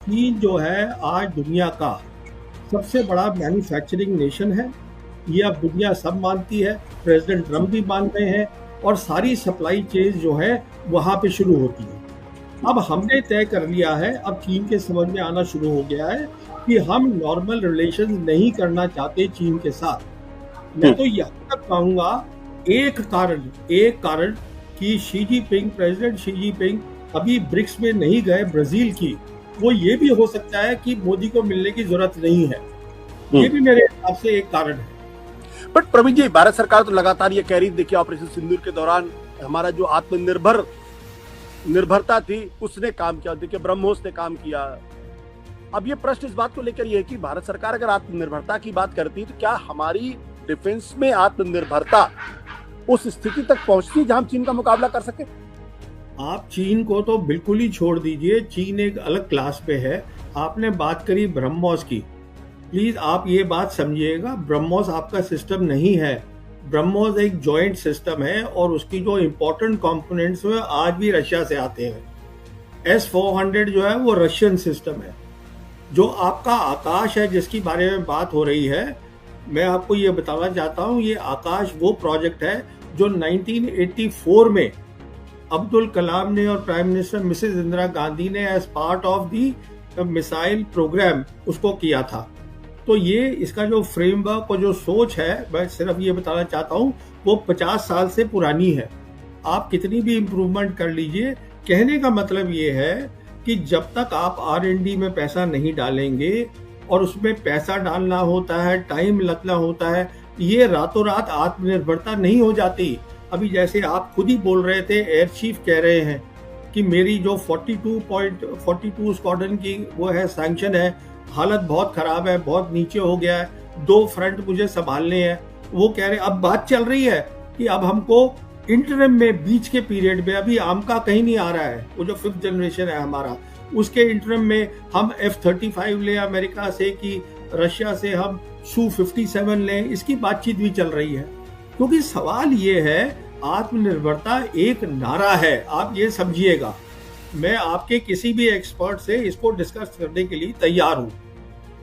चीन जो है आज दुनिया का सबसे बड़ा मैन्युफैक्चरिंग नेशन है। ये अब दुनिया सब मानती है, प्रेसिडेंट ट्रम्प भी मान रहे हैं, और सारी सप्लाई चेन जो है वहां पे शुरू होती है। अब हमने तय कर लिया है, अब चीन के समझ में आना शुरू हो गया है कि हम नॉर्मल रिलेशन नहीं करना चाहते चीन के साथ। मैं तो यहाँ तक कहूंगा, एक कारण कि शी जीपिंग, प्रेसिडेंट शी जीपिंग अभी ब्रिक्स में नहीं गए ब्राजील की, वो ये भी हो सकता है कि मोदी को मिलने की जरूरत नहीं है। ये भी मेरे हिसाब से एक कारण है। बट प्रवीण जी, भारत सरकार तो लगातार ये कह रही, देखिए ऑपरेशन सिंदूर के दौरान हमारा जो निर्भरता थी उसने काम किया, देखिए ब्रह्मोस ने काम किया। अब ये प्रश्न इस बात को लेकर ये है कि भारत सरकार अगर आत्मनिर्भरता की बात करती है तो क्या हमारी डिफेंस में आत्मनिर्भरता उस स्थिति तक पहुंचती है जहां हम चीन का मुकाबला कर सके? आप चीन को तो बिल्कुल ही छोड़ दीजिए, चीन एक अलग क्लास पे है। आपने बात करी ब्रह्मोस की, प्लीज आप ये बात समझिएगा, ब्रह्मोस आपका सिस्टम नहीं है। ब्रह्मोस एक जॉइंट सिस्टम है और उसकी जो इंपॉर्टेंट कंपोनेंट्स हैं आज भी रशिया से आते हैं। S-400 जो है वो रशियन सिस्टम है। जो आपका आकाश है जिसकी बारे में बात हो रही है, मैं आपको ये बताना चाहता हूँ, ये आकाश वो प्रोजेक्ट है जो 1984 में अब्दुल कलाम ने और prime minister Mrs Indira Gandhi ने as part of the missile programme उसको किया था। तो ये इसका जो फ्रेमवर्क और जो सोच है, मैं सिर्फ ये बताना चाहता हूँ, वो 50 साल से पुरानी है। आप कितनी भी इम्प्रूवमेंट कर लीजिए, कहने का मतलब ये है कि जब तक आप R&D में पैसा नहीं डालेंगे, और उसमें पैसा डालना होता है, टाइम लगना होता है, ये रातों रात आत्मनिर्भरता नहीं हो जाती। अभी जैसे आप खुद ही बोल रहे थे, एयर चीफ कह रहे हैं कि मेरी जो 42 स्क्वाड्रन की वो है सैंक्शन है, हालत बहुत खराब है, बहुत नीचे हो गया है, 2 फ्रंट मुझे संभालने हैं। वो कह रहे, अब बात चल रही है कि अब हमको इंटरम में, बीच के पीरियड में, अभी आमका कहीं नहीं आ रहा है, वो जो 5th जनरेशन है हमारा, उसके इंटरम में हम F-35 लें अमेरिका से कि रशिया से हम Su-57 लें, इसकी बातचीत भी चल रही है। क्योंकि सवाल ये है, आत्मनिर्भरता एक नारा है, आप ये समझिएगा। मैं आपके किसी भी एक्सपर्ट से इसको डिस्कस करने के लिए तैयार हूं।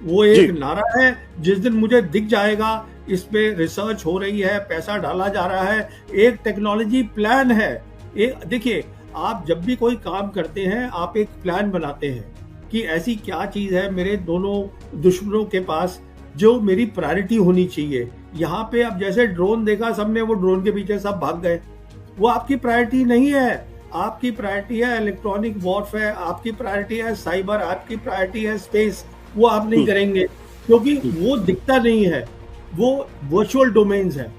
वो एक नारा है, जिस दिन मुझे दिख जाएगा इस पे रिसर्च हो रही है, पैसा डाला जा रहा है, एक टेक्नोलॉजी प्लान है। देखिए, आप जब भी कोई काम करते हैं आप एक प्लान बनाते हैं कि ऐसी क्या चीज है मेरे दोनों दुश्मनों के पास जो मेरी प्रायोरिटी होनी चाहिए। यहाँ पे अब जैसे ड्रोन देखा सबने, वो ड्रोन के पीछे सब भाग गए, वो आपकी प्रायोरिटी नहीं है। आपकी प्रायोरिटी है इलेक्ट्रॉनिक वॉरफेयर, आपकी प्रायोरिटी है साइबर, आपकी प्रायोरिटी है स्पेस। वो आप नहीं करेंगे क्योंकि वो दिखता नहीं है, वो वर्चुअल डोमेन्स है।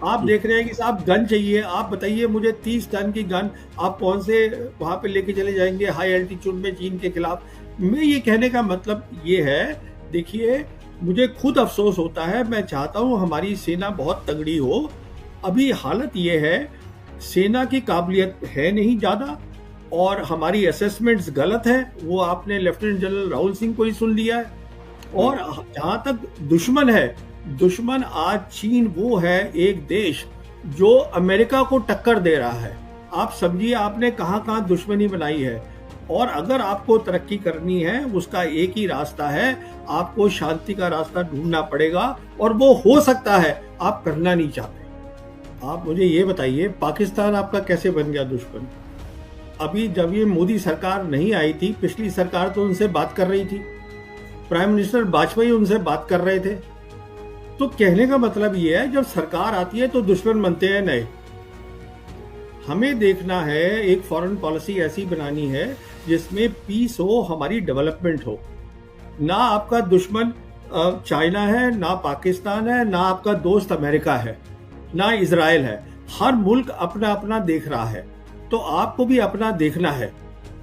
आप देख रहे हैं कि साहब गन चाहिए, आप बताइए मुझे 30 टन की गन आप कौन से वहां पे लेके चले जाएंगे हाई एल्टीट्यूड में चीन के खिलाफ। मैं ये कहने का मतलब ये है, देखिए मुझे खुद अफसोस होता है, मैं चाहता हूं हमारी सेना बहुत तगड़ी हो। अभी हालत ये है, सेना की काबिलियत है नहीं ज्यादा, और हमारी असेसमेंट्स गलत है। वो आपने लेफ्टिनेंट जनरल राहुल सिंह को ही सुन लिया है। और जहां तक दुश्मन है, दुश्मन आज चीन वो है एक देश जो अमेरिका को टक्कर दे रहा है। आप समझिए आपने कहां कहां दुश्मनी बनाई है। और अगर आपको तरक्की करनी है, उसका एक ही रास्ता है, आपको शांति का रास्ता ढूंढना पड़ेगा, और वो हो सकता है आप करना नहीं चाहते। आप मुझे ये बताइए, पाकिस्तान आपका कैसे बन गया दुश्मन? अभी जब ये मोदी सरकार नहीं आई थी, पिछली सरकार तो उनसे बात कर रही थी, प्राइम मिनिस्टर वाजपेयी उनसे बात कर रहे थे। तो कहने का मतलब ये है, जब सरकार आती है तो दुश्मन बनते हैं नए। हमें देखना है, एक फॉरेन पॉलिसी ऐसी बनानी है जिसमें पीस हो, हमारी डेवलपमेंट हो। ना आपका दुश्मन चाइना है, ना पाकिस्तान है, ना आपका दोस्त अमेरिका है, ना इजराइल है। हर मुल्क अपना अपना देख रहा है, तो आपको भी अपना देखना है।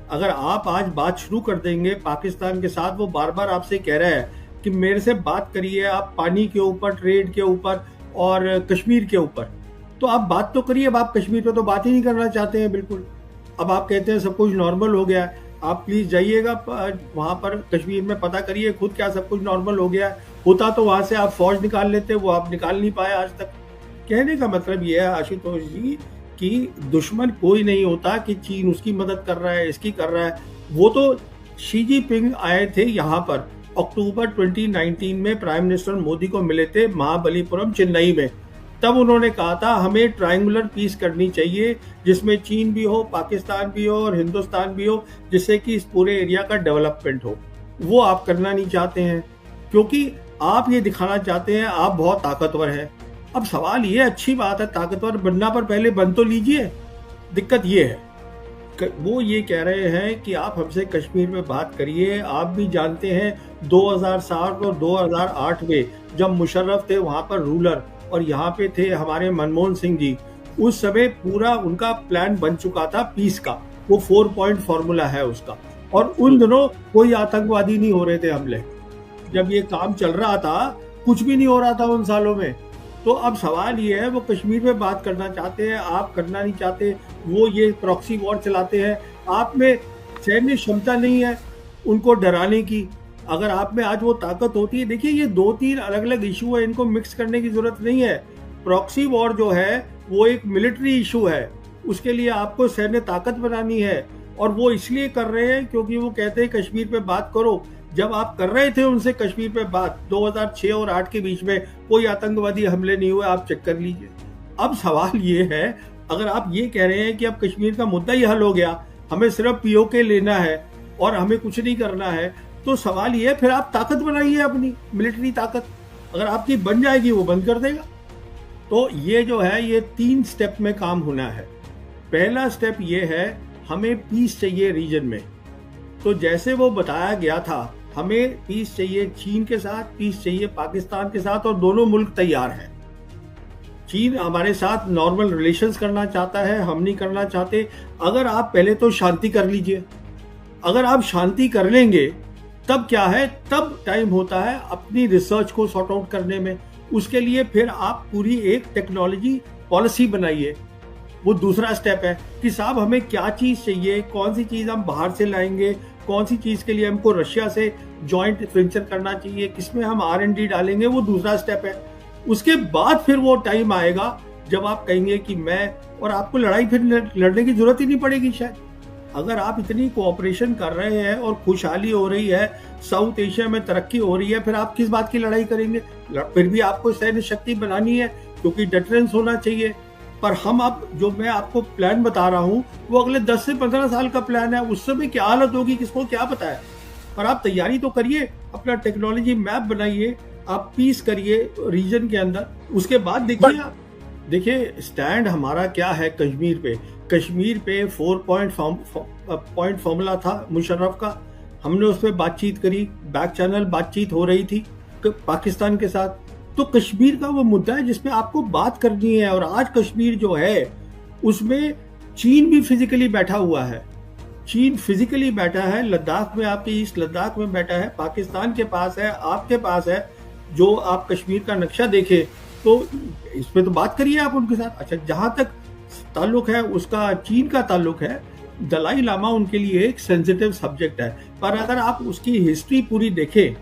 अगर आप आज बात शुरू कर देंगे पाकिस्तान के साथ, वो बार बार आपसे कह रहा है कि मेरे से बात करिए आप पानी के ऊपर, ट्रेड के ऊपर और कश्मीर के ऊपर, तो आप बात तो करिए। अब आप कश्मीर पे तो बात ही नहीं करना चाहते हैं बिल्कुल। अब आप कहते हैं सब कुछ नॉर्मल हो गया है। आप प्लीज जाइएगा वहां पर कश्मीर में, पता करिए खुद क्या सब कुछ नॉर्मल हो गया है। होता तो वहां से आप फौज निकाल लेते, वो आप निकाल नहीं पाए आज तक। कहने का मतलब ये है आशुतोष जी कि दुश्मन कोई नहीं होता कि चीन उसकी मदद कर रहा है, इसकी कर रहा है। वो तो शी जिनपिंग आए थे यहाँ पर अक्टूबर 2019 में, प्राइम मिनिस्टर मोदी को मिले थे महाबलीपुरम चेन्नई में। तब उन्होंने कहा था हमें ट्रायंगुलर पीस करनी चाहिए जिसमें चीन भी हो, पाकिस्तान भी हो और हिंदुस्तान भी हो, जिससे कि इस पूरे एरिया का डेवलपमेंट हो। वो आप करना नहीं चाहते हैं क्योंकि आप ये दिखाना चाहते हैं आप बहुत ताकतवर हैं। अब सवाल ये, अच्छी बात है ताकतवर बनना, पर पहले बन तो लीजिए। दिक्कत ये है, वो ये कह रहे हैं कि आप हमसे कश्मीर में बात करिए। आप भी जानते हैं 2007 और 2008 में जब मुशर्रफ थे वहां पर रूलर और यहाँ पे थे हमारे मनमोहन सिंह जी, उस समय पूरा उनका प्लान बन चुका था पीस का, वो 4 पॉइंट फॉर्मूला है उसका। और उन दिनों कोई आतंकवादी नहीं हो रहे थे हमले, जब ये काम चल रहा था कुछ भी नहीं हो रहा था उन सालों में। तो अब सवाल ये है, वो कश्मीर में बात करना चाहते हैं, आप करना नहीं चाहते। वो ये प्रॉक्सी वॉर चलाते हैं, आप में सैन्य क्षमता नहीं है उनको डराने की। अगर आप में आज वो ताकत होती है, देखिए ये 2-3 अलग अलग इशू है, इनको मिक्स करने की जरूरत नहीं है। प्रॉक्सी वॉर जो है वो एक मिलिट्री इशू है, उसके लिए आपको सैन्य ताकत बनानी है। और वो इसलिए कर रहे हैं क्योंकि वो कहते हैं कश्मीर पे बात करो। जब आप कर रहे थे उनसे कश्मीर पे बात 2006 और 8 के बीच में, कोई आतंकवादी हमले नहीं हुए, आप चेक कर लीजिए। अब सवाल ये है, अगर आप ये कह रहे हैं कि अब कश्मीर का मुद्दा ही हल हो गया, हमें सिर्फ पीओके लेना है और हमें कुछ नहीं करना है, तो सवाल ये है फिर आप ताकत बनाइए अपनी मिलिट्री ताकत। अगर आपकी बन जाएगी वो बंद कर देगा। तो ये जो है ये 3 स्टेप में काम होना है। पहला स्टेप ये है, हमें पीस चाहिए रीजन में। तो जैसे वो बताया गया था, हमें पीस चाहिए चीन के साथ, पीस चाहिए पाकिस्तान के साथ, और दोनों मुल्क तैयार हैं। चीन हमारे साथ नॉर्मल रिलेशंस करना चाहता है, हम नहीं करना चाहते। अगर आप पहले तो शांति कर लीजिए, अगर आप शांति कर लेंगे तब क्या है, तब टाइम होता है अपनी रिसर्च को सॉर्ट आउट करने में। उसके लिए फिर आप पूरी एक टेक्नोलॉजी पॉलिसी बनाइए। वो दूसरा स्टेप है कि साहब हमें क्या चीज चाहिए, कौन सी चीज हम बाहर से लाएंगे, कौन सी चीज के लिए हमको रशिया से जॉइंट वेंचर करना चाहिए, किसमें हम R&D डालेंगे, वो दूसरा स्टेप है। उसके बाद फिर वो टाइम आएगा जब आप कहेंगे कि मैं, और आपको लड़ाई फिर लड़ने की जरूरत ही नहीं पड़ेगी शायद। अगर आप इतनी कोऑपरेशन कर रहे हैं और खुशहाली हो रही है, साउथ एशिया में तरक्की हो रही है, फिर आप किस बात की लड़ाई करेंगे। फिर भी आपको सैन्य शक्ति बनानी है क्योंकि डिफरेंस होना चाहिए। पर हम अब जो मैं आपको प्लान बता रहा हूँ वो अगले 10 से 15 साल का प्लान है। उस समय क्या हालत होगी किसको क्या पता है। पर आप तैयारी तो करिए, अपना टेक्नोलॉजी मैप बनाइए, आप पीस करिए रीजन के अंदर। उसके बाद देखिए स्टैंड हमारा क्या है कश्मीर पे। कश्मीर पे 4 पॉइंट फॉर्मूला था मुशर्रफ का, हमने उस पर बातचीत करी, बैक चैनल बातचीत हो रही थी पाकिस्तान के साथ। तो कश्मीर का वो मुद्दा है जिसमें आपको बात करनी है। और आज कश्मीर जो है उसमें चीन भी फिजिकली बैठा हुआ है, चीन फिजिकली बैठा है लद्दाख में, आपके ईस्ट लद्दाख में बैठा है, पाकिस्तान के पास है, आपके पास है। जो आप कश्मीर का नक्शा देखें तो इस पे तो बात करिए आप उनके साथ। अच्छा, जहां तक ताल्लुक है उसका चीन का ताल्लुक है, दलाई लामा उनके लिए एक सेंसिटिव सब्जेक्ट है। पर अगर आप उसकी हिस्ट्री पूरी देखें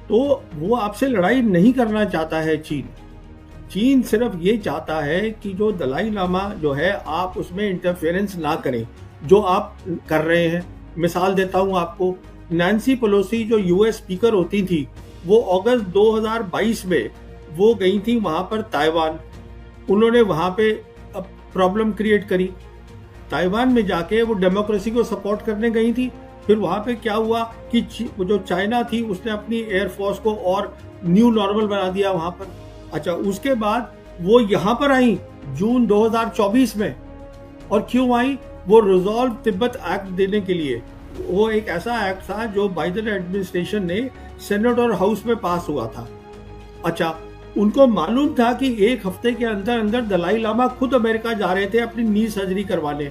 तो वो आपसे लड़ाई नहीं करना चाहता है। चीन सिर्फ ये चाहता है कि जो दलाई लामा जो है आप उसमें इंटरफेरेंस ना करें, जो आप कर रहे हैं। मिसाल देता हूं आपको, नैन्सी पेलोसी जो यूएस स्पीकर होती थी, वो अगस्त 2022 में वो गई थी वहां पर ताइवान। उन्होंने वहां पे प्रॉब्लम क्रिएट करी। ताइवान में जाके वो डेमोक्रेसी को सपोर्ट करने गई थी। फिर वहां पे क्या हुआ कि जो चाइना थी उसने अपनी एयरफोर्स को और न्यू नॉर्मल बना दिया वहां पर। अच्छा, उसके बाद वो यहाँ पर आई जून 2024 में। और क्यों आई? वो रिजॉल्व तिब्बत एक्ट देने के लिए। वो एक ऐसा एक्ट था जो बाइडेन एडमिनिस्ट्रेशन ने सेनेट और हाउस में पास हुआ था। अच्छा, उनको मालूम था कि 1 हफ्ते के अंदर अंदर दलाई लामा खुद अमेरिका जा रहे थे अपनी नी सर्जरी करवाने,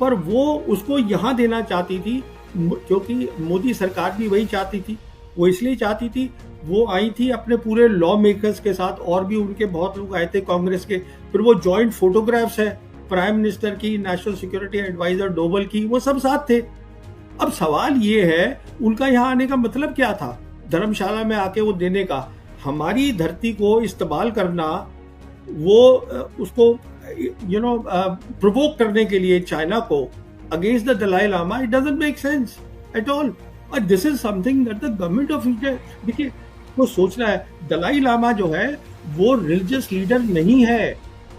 पर वो उसको यहाँ देना चाहती थी क्योंकि मोदी सरकार भी वही चाहती थी। वो इसलिए चाहती थी, वो आई थी अपने पूरे लॉ मेकर्स के साथ, और भी उनके बहुत लोग आए थे कांग्रेस के। फिर वो जॉइंट फोटोग्राफ्स है प्राइम मिनिस्टर की, नेशनल सिक्योरिटी एडवाइजर डोवल की, वो सब साथ थे। अब सवाल ये है उनका यहाँ आने का मतलब क्या था, धर्मशाला में आके वो देने का। हमारी धरती को इस्तेमाल करना, वो उसको प्रोवोक करने के लिए चाइना को against the Dalai Lama, it doesn't make sense. At all. और this is something that the government of India, देखिए वो सोचना है, दलाई लामा जो है वो रिलीजियस लीडर नहीं है,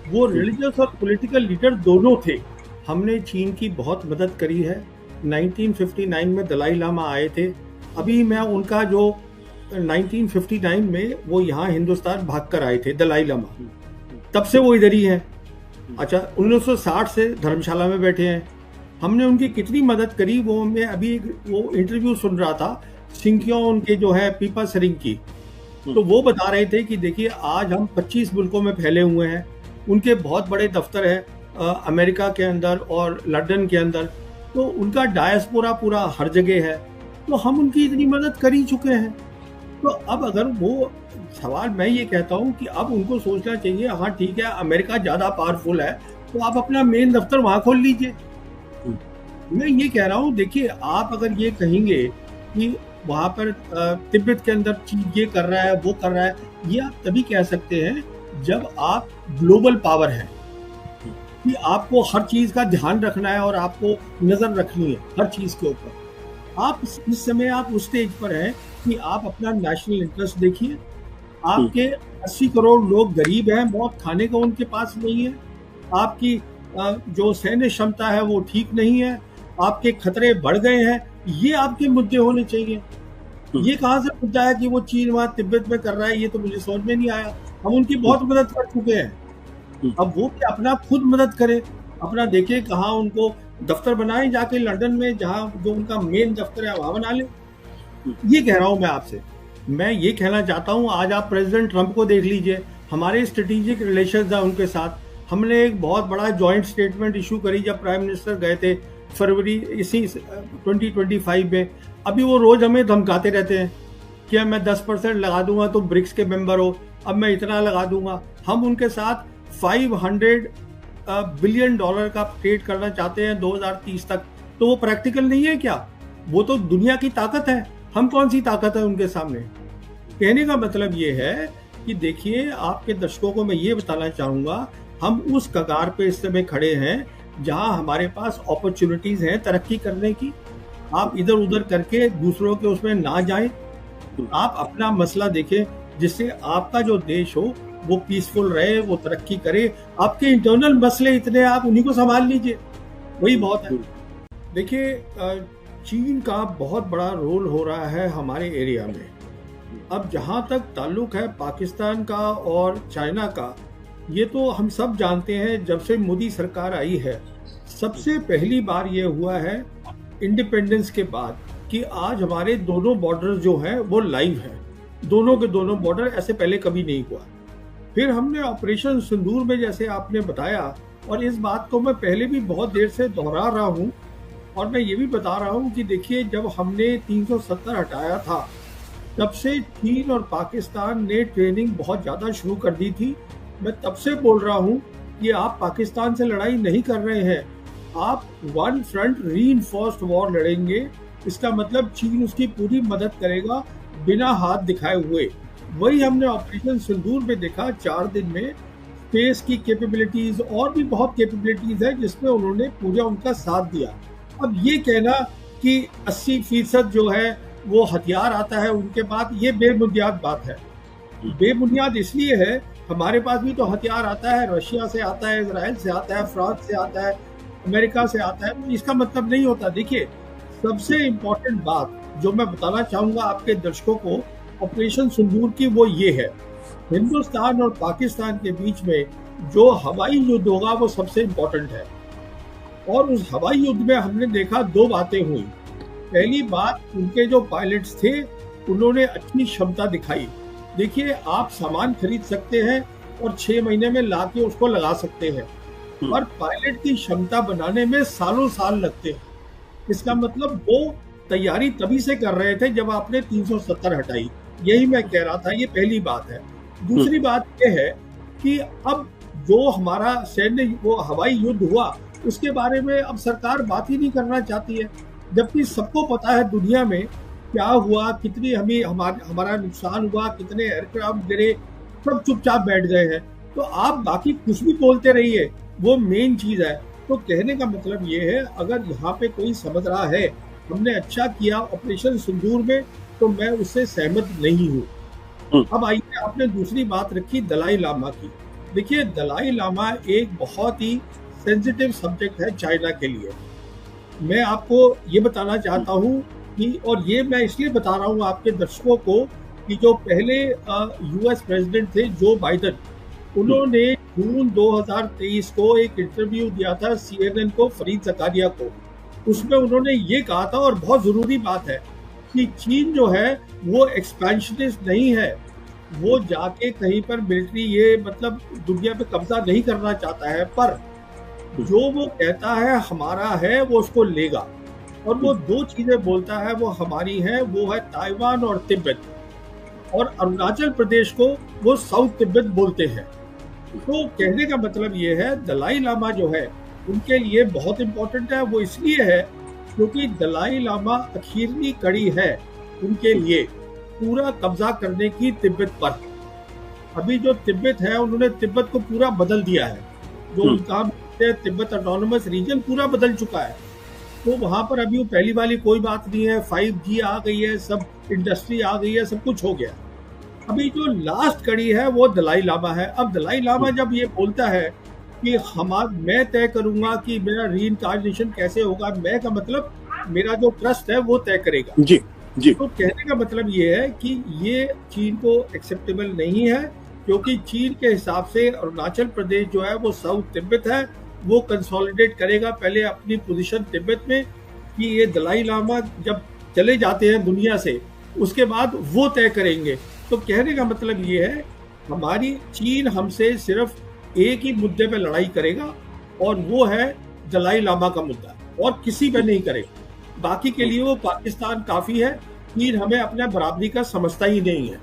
वो रिलीजियस और पॉलिटिकल लीडर दोनों थे। हमने चीन की बहुत मदद करी है। 1959 में दलाई लामा आए थे। अभी मैं उनका जो 1959 में वो यहाँ हिंदुस्तान भागकर आए थे दलाई लामा, तब से वो इधर ही हैं। अच्छा, 1960 से धर्मशाला में बैठे हैं। हमने उनकी कितनी मदद करी, वो मैं अभी वो इंटरव्यू सुन रहा था सिंकियों उनके जो है पीपा सरिंग की, तो वो बता रहे थे कि देखिए आज हम 25 मुल्कों में फैले हुए हैं। उनके बहुत बड़े दफ्तर है अमेरिका के अंदर और लंदन के अंदर, तो उनका डायस्पोरा पूरा हर जगह है। तो हम उनकी इतनी मदद कर ही चुके हैं। तो अब अगर वो सवाल, मैं ये कहता हूँ कि अब उनको सोचना चाहिए, हाँ ठीक है अमेरिका ज़्यादा पावरफुल है तो आप अपना मेन दफ्तर वहाँ खोल लीजिए। मैं ये कह रहा हूँ, देखिए आप अगर ये कहेंगे कि वहाँ पर तिब्बत के अंदर चीज ये कर रहा है वो कर रहा है, ये आप तभी कह सकते हैं जब आप ग्लोबल पावर है, कि आपको हर चीज का ध्यान रखना है और आपको नजर रखनी है हर चीज के ऊपर। आप इस समय आप उस स्टेज पर हैं कि आप अपना नेशनल इंटरेस्ट देखिए। आपके 80 करोड़ लोग गरीब हैं, बहुत खाने को उनके पास नहीं है। आपकी जो सैन्य क्षमता है वो ठीक नहीं है, आपके खतरे बढ़ गए हैं। ये आपके मुद्दे होने चाहिए। ये कहाँ से मुद्दा है कि वो चीन वहाँ तिब्बत में कर रहा है, ये तो मुझे समझ में नहीं आया। हम उनकी बहुत मदद कर चुके हैं, अब वो कि अपना खुद मदद करे, अपना देखे कहाँ उनको दफ्तर बनाए, जाके लंदन में जहाँ जो उनका मेन दफ्तर है वहां बना ले। ये कह रहा हूँ मैं आपसे। मैं ये कहना चाहता हूँ, आज आप प्रेसिडेंट ट्रंप को देख लीजिए, हमारे स्ट्रेटेजिक रिलेशंस है उनके साथ। हमने एक बहुत बड़ा जॉइंट स्टेटमेंट इशू करी जब प्राइम मिनिस्टर गए थे फरवरी इसी 2025 में। अभी वो रोज हमें धमकाते रहते हैं कि मैं 10% लगा दूंगा तो ब्रिक्स के मेंबर हो, अब मैं इतना लगा दूंगा। हम उनके साथ 500 बिलियन डॉलर का ट्रेड करना चाहते हैं 2030 तक। तो वो प्रैक्टिकल नहीं है क्या? वो तो दुनिया की ताकत है, हम कौन सी ताकत है उनके सामने? कहने का मतलब ये है कि देखिए, आपके दर्शकों को मैं ये बताना चाहूंगा, हम उस कगार पे इस समय खड़े हैं जहां हमारे पास अपॉर्चुनिटीज हैं तरक्की करने की। आप इधर उधर करके दूसरों के उसमें ना जाएं, आप अपना मसला देखें जिससे आपका जो देश हो वो पीसफुल रहे, वो तरक्की करे। आपके इंटरनल मसले इतने, आप उन्हीं को संभाल लीजिए, वही बहुत है। देखिए, चीन का बहुत बड़ा रोल हो रहा है हमारे एरिया में। अब जहां तक ताल्लुक है पाकिस्तान का और चाइना का, ये तो हम सब जानते हैं, जब से मोदी सरकार आई है सबसे पहली बार ये हुआ है इंडिपेंडेंस के बाद कि आज हमारे दोनों बॉर्डर जो हैं वो लाइव हैं। दोनों के दोनों बॉर्डर, ऐसे पहले कभी नहीं हुआ। फिर हमने ऑपरेशन सिंदूर में, जैसे आपने बताया, और इस बात को मैं पहले भी बहुत देर से दोहरा रहा हूँ और मैं ये भी बता रहा हूँ कि देखिए, जब हमने 370 हटाया था तब से चीन और पाकिस्तान ने ट्रेनिंग बहुत ज़्यादा शुरू कर दी थी। मैं तब से बोल रहा हूँ कि आप पाकिस्तान से लड़ाई नहीं कर रहे हैं, आप वन फ्रंट रीइंफोर्स्ड वॉर लड़ेंगे। इसका मतलब चीन उसकी पूरी मदद करेगा बिना हाथ दिखाए हुए। वही हमने ऑपरेशन सिंदूर में देखा। 4 दिन में स्पेस की कैपेबिलिटीज और भी बहुत कैपेबिलिटीज है जिसमें उन्होंने पूरा उनका साथ दिया। अब ये कहना कि 80% जो है वो हथियार आता है उनके पास, ये बेबुनियाद बात है। बेबुनियाद इसलिए है, हमारे पास भी तो हथियार आता है, रशिया से आता है, इजराइल से आता है, फ्रांस से आता है, अमेरिका से आता है। इसका मतलब नहीं होता। देखिए, सबसे इम्पोर्टेंट बात जो मैं बताना चाहूंगा आपके दर्शकों को ऑपरेशन सिंदूर की, वो ये है, हिंदुस्तान और पाकिस्तान के बीच में जो हवाई युद्ध होगा वो सबसे इम्पोर्टेंट है। और उस हवाई युद्ध में हमने देखा 2 बातें हुई। पहली बात, उनके जो पायलट्स थे उन्होंने अच्छी क्षमता दिखाई। देखिए, आप सामान खरीद सकते हैं और 6 महीने में लाके उसको लगा सकते हैं, और पायलट की क्षमता बनाने में सालों साल लगते हैं। इसका मतलब वो तैयारी तभी से कर रहे थे जब आपने 370 हटाई। यही मैं कह रहा था, ये पहली बात है। दूसरी बात यह है कि अब जो हमारा सैन्य वो हवाई युद्ध हुआ उसके बारे में अब सरकार बात ही नहीं करना चाहती है, जबकि सबको पता है दुनिया में क्या हुआ, कितनी हमारा नुकसान हुआ, कितने एयरक्राफ्ट गिरे, सब चुपचाप बैठ गए हैं। तो आप बाकी कुछ भी बोलते रहिए, वो मेन चीज है। तो कहने का मतलब ये है, अगर यहाँ पे कोई समझ रहा है हमने अच्छा किया ऑपरेशन सिंदूर में, तो मैं उससे सहमत नहीं हूँ। अब आइए, आपने दूसरी बात रखी दलाई लामा की। देखिए, दलाई लामा एक बहुत ही सेंसिटिव सब्जेक्ट है चाइना के लिए। मैं आपको ये बताना चाहता हूँ कि, और ये मैं इसलिए बता रहा हूँ आपके दर्शकों को, कि जो पहले यूएस प्रेसिडेंट थे जो बाइडेन, उन्होंने जून 2023 को एक इंटरव्यू दिया था सीएनएन को, फरीद ज़कारिया को। उसमें उन्होंने ये कहा था, और बहुत ज़रूरी बात है, कि चीन जो है वो एक्सपेंशनिस्ट नहीं है, वो जाके कहीं पर मिलिट्री ये मतलब दुनिया पे कब्जा नहीं करना चाहता है, पर जो वो कहता है हमारा है वो उसको लेगा। और वो दो चीजें बोलता है वो हमारी हैं, वो है ताइवान और तिब्बत, और अरुणाचल प्रदेश को वो साउथ तिब्बत बोलते हैं। तो कहने का मतलब ये है, दलाई लामा जो है उनके लिए बहुत इम्पोर्टेंट है। वो इसलिए है क्योंकि दलाई लामा आखिरी कड़ी है उनके लिए पूरा कब्जा करने की तिब्बत पर। अभी जो तिब्बत है, उन्होंने तिब्बत को पूरा बदल दिया है। जो उनका तिब्बत ऑटोनोमस रीजन पूरा बदल चुका है, तो वहां पर अभी वो पहली वाली कोई बात नहीं है। 5G आ गई है, सब इंडस्ट्री आ गई है, सब कुछ हो गया। अभी जो लास्ट कड़ी है वो दलाई लामा है। अब दलाई लामा जब ये बोलता है कि मैं तय करूंगा कि मेरा रीइंकार्नेशन कैसे होगा, मैं का मतलब मेरा जो ट्रस्ट है वो तय करेगा। जी जी। तो कहने का मतलब ये है कि ये चीन को एक्सेप्टेबल नहीं है, क्योंकि चीन के हिसाब से अरुणाचल प्रदेश जो है वो साउथ तिब्बत है, वो कंसोलिडेट करेगा पहले अपनी पोजीशन तिब्बत में, कि ये दलाई लामा जब चले जाते हैं दुनिया से उसके बाद वो तय करेंगे। तो कहने का मतलब ये है, हमारी चीन हमसे सिर्फ एक ही मुद्दे पे लड़ाई करेगा, और वो है दलाई लामा का मुद्दा, और किसी पे नहीं करेगा। बाकी के लिए वो पाकिस्तान काफी है, चीन हमें अपना बराबरी का समझता ही नहीं है,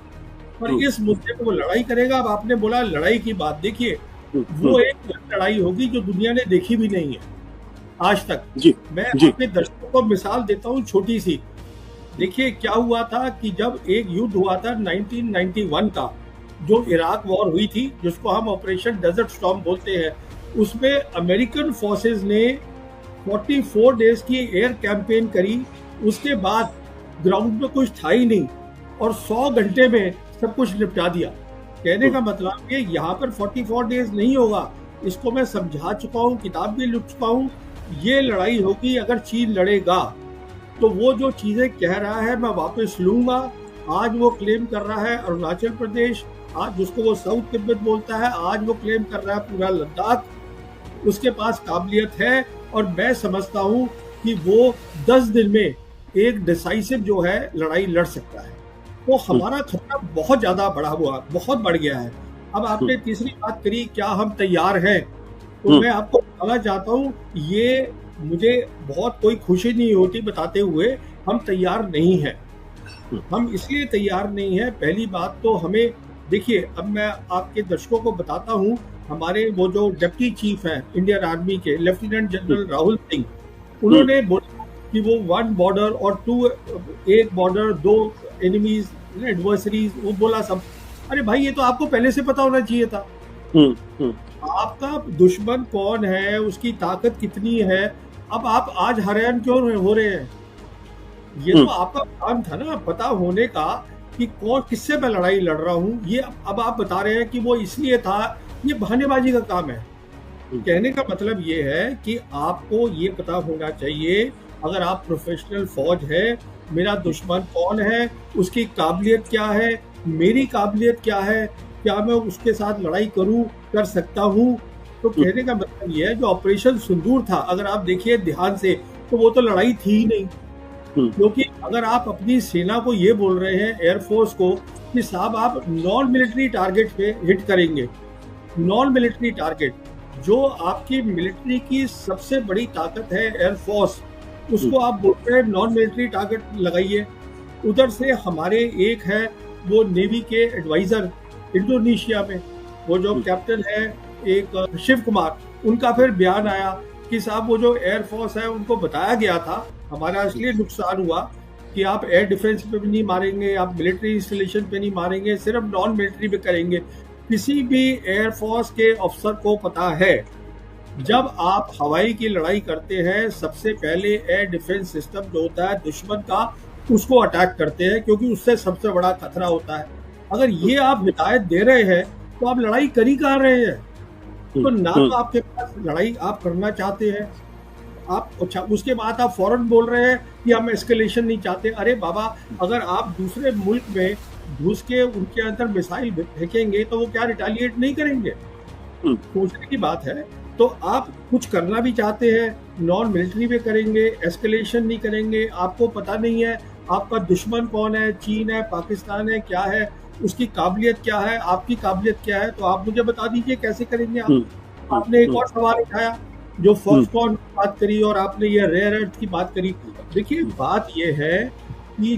पर इस मुद्दे पे वो लड़ाई करेगा। अब आपने बोला लड़ाई की बात, देखिए वो एक लड़ाई होगी जो दुनिया ने देखी भी नहीं है आज तक। मैं अपने दर्शकों को मिसाल देता हूँ छोटी सी। देखिए क्या हुआ था कि जब एक युद्ध हुआ था 1991 का, जो इराक वॉर हुई थी, जिसको हम ऑपरेशन डेजर्ट स्टॉर्म बोलते हैं, उसमें अमेरिकन फोर्सेस ने 44 डेज की एयर कैंपेन करी। उसके बाद ग्राउंड में कुछ था ही नहीं, और 100 घंटे में सब कुछ निपटा दिया। कहने का मतलब ये यहाँ पर 44 डेज नहीं होगा, इसको मैं समझा चुका हूँ, किताब भी लिख चुका हूँ। ये लड़ाई होगी अगर चीन लड़ेगा, तो वो जो चीजें कह रहा है मैं वापस लूंगा। आज वो क्लेम कर रहा है अरुणाचल प्रदेश, आज जिसको वो साउथ तिब्बत बोलता है, आज वो क्लेम कर रहा है पूरा लद्दाख। उसके पास काबिलियत है, और मैं समझता हूँ कि वो 10 दिन में एक डिसाइसिव जो है लड़ाई लड़ सकता है। तो हमारा खतरा बहुत ज्यादा बहुत बढ़ गया है। अब आपने तीसरी बात करी, क्या हम तैयार हैं? तो मैं आपको बताना चाहता हूँ, ये मुझे बहुत कोई खुशी नहीं होती बताते हुए, हम तैयार नहीं हैं। हम इसलिए तैयार नहीं हैं, पहली बात तो हमें देखिए, अब मैं आपके दर्शकों को बताता हूँ, हमारे वो जो डिप्टी चीफ हैं इंडियन आर्मी के, लेफ्टिनेंट जनरल राहुल सिंह, उन्होंने बोला कि वो 1 बॉर्डर और 1 बॉर्डर 2 एनिमीज एडवर्सरीज, वो बोला सब। अरे भाई, ये तो आपको पहले से पता होना चाहिए था। आपका दुश्मन कौन है, उसकी ताकत कितनी है। अब आप आज हैरान क्यों हो रहे हैं? ये तो आपका काम था ना, पता होने का कि कौन किससे मैं लड़ाई लड़ रहा हूँ। ये अब आप बता रहे हैं कि वो इसलिए था, ये बहानेबाजी का काम है। कहने का मतलब ये है कि आपको ये पता होना चाहिए, अगर आप प्रोफेशनल फौज है, मेरा दुश्मन कौन है, उसकी काबिलियत क्या है, मेरी काबिलियत क्या है, क्या मैं उसके साथ लड़ाई कर सकता हूँ। तो कहने का मतलब ये है, जो ऑपरेशन सिंदूर था, अगर आप देखिए ध्यान से, तो वो तो लड़ाई थी ही नहीं। क्योंकि अगर आप अपनी सेना को ये बोल रहे हैं, एयरफोर्स को, कि साहब आप नॉन मिलिट्री टारगेट पे हिट करेंगे, नॉन मिलिट्री टारगेट, जो आपकी मिलिट्री की सबसे बड़ी ताकत है एयरफोर्स, उसको आप बोल रहे हैं नॉन मिलिट्री टारगेट लगाइए। उधर से हमारे एक है वो नेवी के एडवाइजर इंडोनेशिया में, वो जो कैप्टन है एक शिव कुमार, उनका फिर बयान आया कि साहब वो जो एयरफोर्स है उनको बताया गया था, हमारा इसलिए नुकसान हुआ कि आप एयर डिफेंस पे भी नहीं मारेंगे, आप मिलिट्री इंस्टॉलेशन पे नहीं मारेंगे, सिर्फ नॉन मिलिट्री पे करेंगे। किसी भी एयरफोर्स के अफसर को पता है, जब आप हवाई की लड़ाई करते हैं, सबसे पहले एयर डिफेंस सिस्टम जो होता है दुश्मन का, उसको अटैक करते हैं, क्योंकि उससे सबसे बड़ा खतरा होता है। अगर ये आप हिदायत दे रहे हैं तो आप लड़ाई कर ही कहाँ रहे हैं? तो ना तो आपके पास लड़ाई आप करना चाहते हैं, आप अच्छा उसके बाद आप फौरन बोल रहे हैं कि हम एस्केलेशन नहीं चाहते। अरे बाबा, अगर आप दूसरे मुल्क में घुस के उनके अंदर मिसाइल फेंकेंगे तो वो क्या रिटेलिएट नहीं करेंगे? सोचने की बात है। तो आप कुछ करना भी चाहते हैं, नॉन मिलिट्री में करेंगे, एस्केलेशन नहीं करेंगे। आपको पता नहीं है आपका दुश्मन कौन है, चीन है, पाकिस्तान है, क्या है, उसकी काबिलियत क्या है, आपकी काबिलियत क्या है, तो आप मुझे बता दीजिए कैसे करेंगे आप। आपने एक और सवाल उठाया जो फॉक्सकॉन की बात करी और आपने ये रेयर अर्थ की बात करी। देखिए बात ये है कि